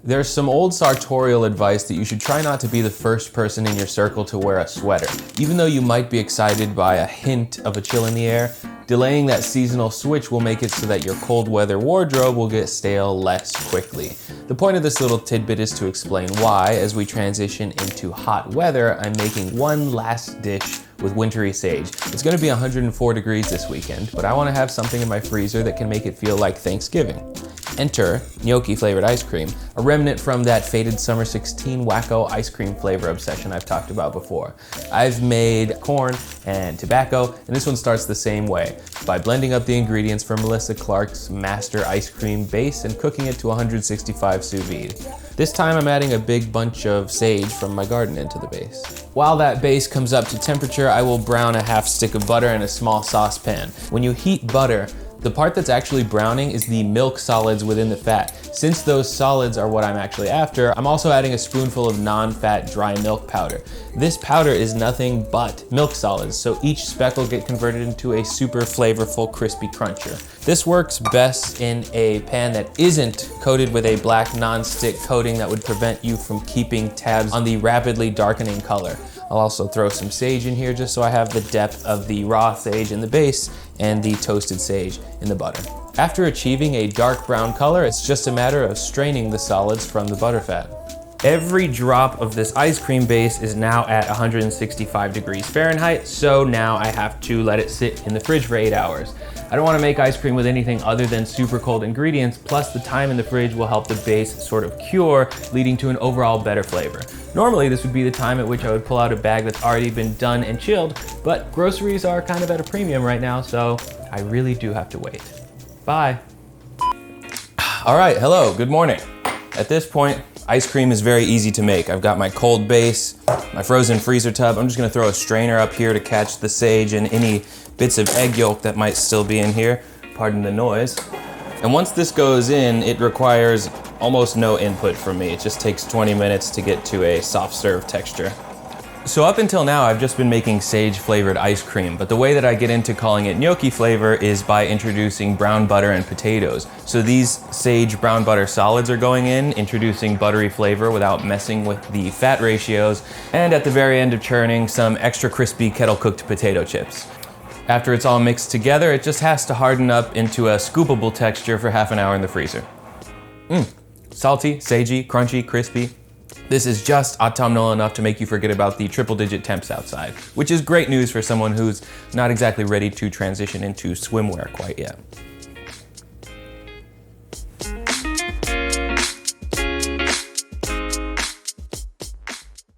There's some old sartorial advice that you should try not to be the first person in your circle to wear a sweater. Even though you might be excited by a hint of a chill in the air, delaying that seasonal switch will make it so that your cold weather wardrobe will get stale less quickly. The point of this little tidbit is to explain why, as we transition into hot weather, I'm making one last dish with wintry sage. It's gonna be 104 degrees this weekend, but I wanna have something in my freezer that can make it feel like Thanksgiving. Enter gnocchi flavored ice cream, a remnant from that faded Summer 16 wacko ice cream flavor obsession I've talked about before. I've made corn and tobacco, and this one starts the same way, by blending up the ingredients for Melissa Clark's master ice cream base and cooking it to 165 sous vide. This time I'm adding a big bunch of sage from my garden into the base. While that base comes up to temperature, I will brown a half stick of butter in a small saucepan. When you heat butter, the part that's actually browning is the milk solids within the fat. Since those solids are what I'm actually after, I'm also adding a spoonful of non-fat dry milk powder. This powder is nothing but milk solids, so each speck will get converted into a super flavorful crispy cruncher. This works best in a pan that isn't coated with a black non-stick coating that would prevent you from keeping tabs on the rapidly darkening color. I'll also throw some sage in here just so I have the depth of the raw sage in the base and the toasted sage in the butter. After achieving a dark brown color, it's just a matter of straining the solids from the butterfat. Every drop of this ice cream base is now at 165 degrees Fahrenheit, so now I have to let it sit in the fridge for 8 hours. I don't want to make ice cream with anything other than super cold ingredients, plus the time in the fridge will help the base sort of cure, leading to an overall better flavor. Normally, this would be the time at which I would pull out a bag that's already been done and chilled, but groceries are kind of at a premium right now, so I really do have to wait. Bye. All right, hello, good morning. At this point, ice cream is very easy to make. I've got my cold base, my frozen freezer tub. I'm just gonna throw a strainer up here to catch the sage and any bits of egg yolk that might still be in here. Pardon the noise. And once this goes in, it requires almost no input from me. It just takes 20 minutes to get to a soft serve texture. So up until now, I've just been making sage flavored ice cream, but the way that I get into calling it gnocchi flavor is by introducing brown butter and potatoes. So these sage brown butter solids are going in, introducing buttery flavor without messing with the fat ratios, and at the very end of churning, some extra crispy kettle cooked potato chips. After it's all mixed together, it just has to harden up into a scoopable texture for half an hour in the freezer. Salty, sagey, crunchy, crispy. This is just autumnal enough to make you forget about the triple-digit temps outside, which is great news for someone who's not exactly ready to transition into swimwear quite yet.